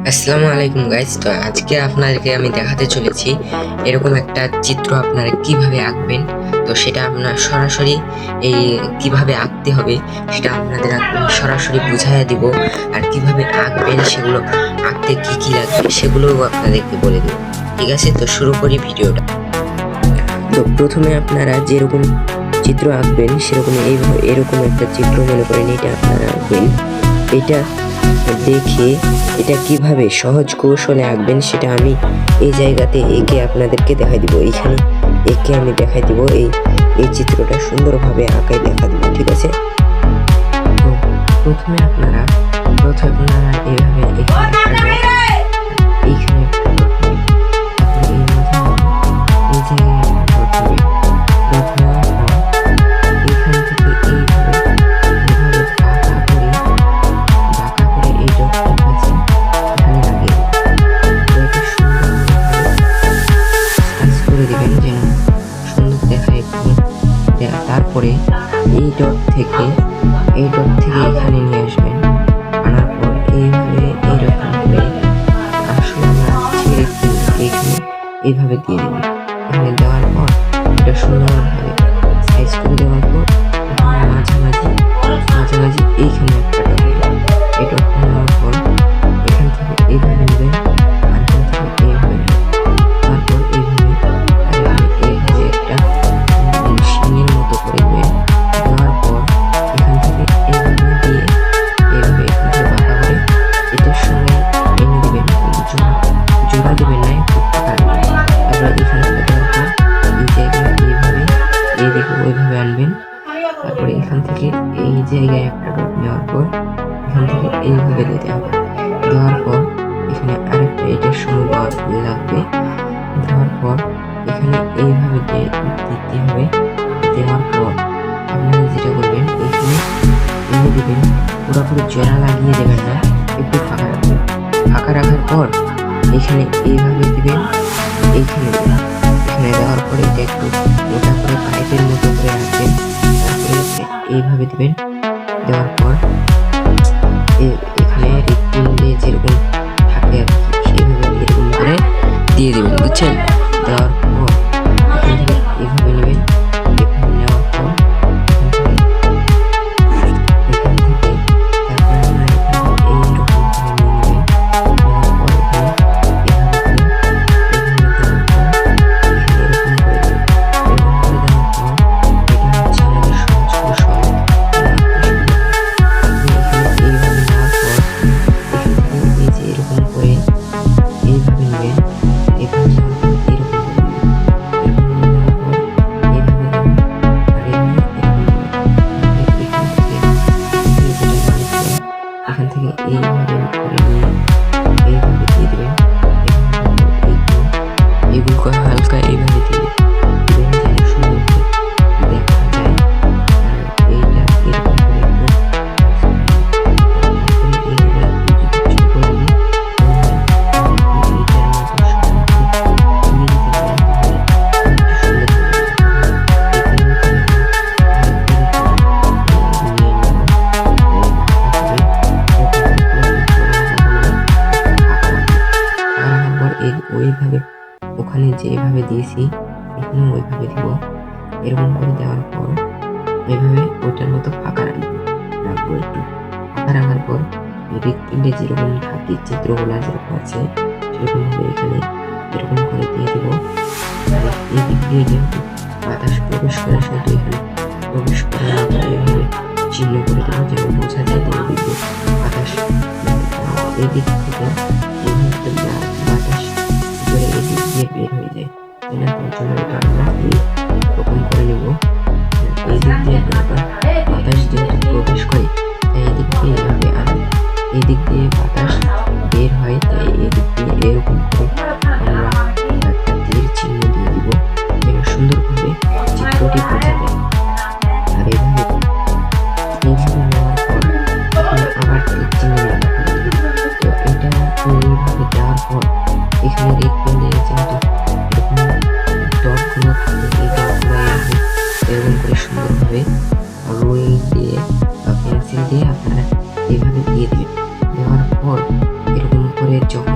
আসসালামু আলাইকুম গাইস। তো আজকে আপনাদেরকে আমি দেখাতে চলেছি এরকম একটা চিত্র আপনারা কিভাবে আঁকবেন। তো সেটা আপনার সরাসরি এই কিভাবে আঁকতে হবে সেটা আপনাদের সরাসরি বুঝাইয়া দিব, আর কিভাবে আঁকবেন সেগুলো আঁকতে কি কি লাগবে সেগুলোও আপনাদেরকে বলে দেব। ঠিক আছে, তো শুরু করি ভিডিওটা। তো প্রথমে আপনারা যেরকম চিত্র আঁকবেন সেরকম এরকম একটা চিত্র মনে করেন এটা আপনারা আঁকবেন। এটা দেখে এটা কিভাবে সহজ কৌশলে আঁকবেন সেটা আমি এই জায়গাতে এঁকে আপনাদেরকে দেখাই দিব। এইখানে এঁকে আমি দেখাই দিব, এই চিত্রটা সুন্দরভাবে আঁকাই দেখা দিব। ঠিক আছে, তো প্রথমে আপনারা এইভাবে এইখানে তারপরে এই ডট থেকে এখানে নিয়ে আসবেন। আনার পর এইভাবে এইরকম করে এখানে এইভাবে দিয়ে দেবেন। এখানে দেওয়ার পর এটা সুন্দরভাবে সাইজ করে দেওয়ার পর মাঝামাঝি এইখানে একটা ডট দেবেন। এই ডট নেওয়ার পর এখান থেকে এইভাবে নেবেন, আর এখান থেকে এইভাবে নেবেন। তারপর এইভাবে একটা শিঙের মতো করে নেবেন। দেওয়ার পর এখান থেকে এইভাবে দিয়ে এইভাবে এখান থেকে বাঁকা করে এটার সঙ্গে এনে দেবেন। জোড়া দেবেন না, একটু ফাঁকা রাখবেন। তারপরে এখান থেকে দেওয়ার পর এই জায়গায় এইভাবে এইদিকে ওইভাবে আনবেন। তারপরে এখান থেকে এই জায়গায় একটা ডট নেওয়ার পর এখান থেকে এইভাবে দিতে হবে। দেওয়ার পর এখানে আরেকটা এটার সঙ্গে লাগবে। দেওয়ার পর এখানে এইভাবে দিতে হবে। দেওয়ার পর আপনারা যেটা করবেন এখানে এনে দেবেন, পুরোপুরি জোড়া লাগিয়ে দেবেন না, একটু ফাঁকা রাখবেন। ফাঁকা রাখার পর এখানে এইভাবে দিবেন, এইখানে দেবেন। এখানে দেওয়ার পরে এটা একটু মোটা করে পাইপের মতো করে রাখবেন। তারপরে এইভাবে দিবেন। দেওয়ার পর এখানে হৃৎপিণ্ডে যেরকম থাকে আর কি সেইভাবে এরকম করে দিয়ে দেবেন, বুঝছেন? দেওয়ার পর এখান থেকে এইভাবে নেবেন। এভাবে নেওয়ার পর এখান থেকে তারপরে আমরা এখানে এইরকম করে নিয়ে নেবেন। নেওয়ার পর এখানে এইভাবে করে দেওয়ার পর এখানে এরকম করে দেবেন। এরকম করে দেওয়ার পর এটা হচ্ছে আমাদের সহজ কৌশল। এইভাবে নেওয়ার পর এখান থেকে এই যে এরকম করে এইভাবে নেবেন। এখানে নেওয়ার পর এরকম করে নেবেন। এরকম করে নেওয়ার পর এইভাবে নেবেন, আর এইভাবে এরকম নেবেন। এখান থেকে এইভাবে করে নিয়ে এইভাবে দিয়ে দেবেন। এগুলো হালকা এইভাবে দিয়ে দেবেন যেন সুন্দর দেখা যায়। আর এইটা এরকম করে একটু ওইভাবে ওখানে যেভাবে দিয়েছি এখানে ওইভাবে দিব। এরকম করে দেওয়ার পর এইভাবে ওইটার মতো ফাঁকা রাখবো। একটু ফাঁকা রাখার পর হৃৎপিণ্ডে যেরকম থাকে চিত্রগুলা যেরকম আছে সেরকম ভাবে এখানে এরকম করে দিয়ে দিব। আর এই দিক দিয়ে যেহেতু বাতাস প্রবেশ করে সেহেতু এখানে প্রবেশ করার মতো এইভাবে চিহ্ন করে দেবো যেন বোঝা যায় দিয়ে দিব বাতাস। এই দিক থেকে এই মুহূর্তে বাতাস করে এদিক দিয়ে বের হয়ে যায়, তাই না? তার জন্য এটা আমরা এরকম করে নেব। এই দিক দিয়ে বাতাস যেহেতু প্রবেশ করে তাই এদিক দিয়ে এভাবে, আর এই দিক দিয়ে বাতাস বের হয় তাই এদিক দিয়ে এরকম করে আমরা একটা তীর চিহ্ন দিয়ে দিব যেন সুন্দরভাবে চিত্রটি বোঝা যায়। আর এইভাবে নেওয়ার পর এখানে আবার তীর চিহ্ন লাগাতে হবে। তো এটা এইভাবে দেওয়ার পর এখানে হৃৎপিণ্ডে যেহেতু এরকম ডটগুলো থাকে এই ডটগুলো এরকম করে সুন্দরভাবে রুল দিয়ে বা পেন্সিল দিয়ে আপনারা এইভাবে দিয়ে দেবেন। দেওয়ার পর এরকম করে যখন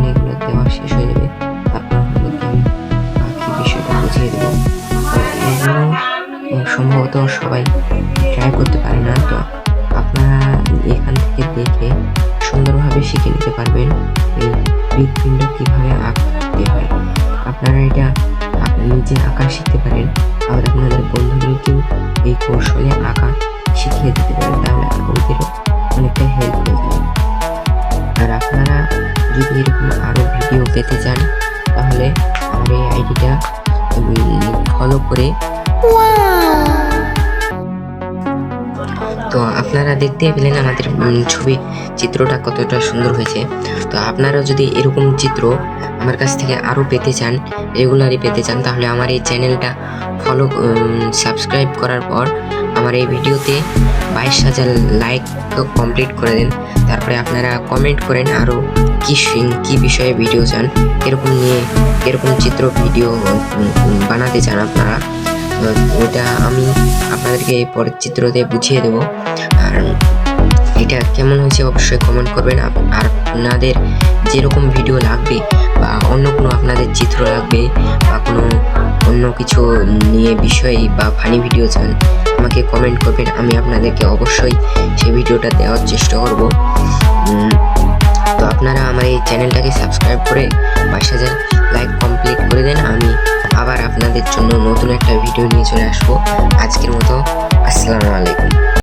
করবেন এই হৃৎপিণ্ড কীভাবে আঁকতে হয়। আপনারা এটা নিজে আঁকা শিখতে পারেন, আবার আপনাদের বন্ধুদেরকেও এই কৌশলে আঁকা শিখিয়ে দিতে পারেন, তাহলে ওদেরও অনেকটা হেল্প হয়ে যাবে। আর আপনারা যদি এরকম আরও ভিডিও পেতে চান তাহলে আমার এই আইডিটা ফলো করে, তো আপনারা দেখতেই পেলেন আমাদের ছবি চিত্রটা কতটা সুন্দর হয়েছে। তো আপনারা যদি এরকম চিত্র আমার কাছ থেকে আরও পেতে চান, রেগুলারই পেতে চান, তাহলে আমার এই চ্যানেলটা ফলো সাবস্ক্রাইব করার পর আমার এই ভিডিওতে 22,000 লাইক কমপ্লিট করে দেন। তারপরে আপনারা কমেন্ট করেন আরও কী বিষয়ে ভিডিও চান, এরকম চিত্র ভিডিও বানাতে চান আপনারা। ওটা আমি আপনাদেরকে পরের চিত্রতে বুঝিয়ে দেবো। আর এটা কেমন হয়েছে অবশ্যই কমেন্ট করবেন। আর আপনাদের যেরকম ভিডিও লাগবে বা অন্য কোনো আপনাদের চিত্র লাগবে বা কোনো অন্য কিছু নিয়ে বিষয় বা ফানি ভিডিও চান, আমাকে কমেন্ট করবেন, আমি আপনাদেরকে অবশ্যই সেই ভিডিওটা দেওয়ার চেষ্টা করব। তো আপনারা আমার এই চ্যানেলটাকে সাবস্ক্রাইব করে 22,000 লাইক কমপ্লিট করে দেন। আমি আবার আপনাদের জন্য নতুন একটা ভিডিও নিয়ে চলে আসবো। আজকের মতো আসসালামু আলাইকুম।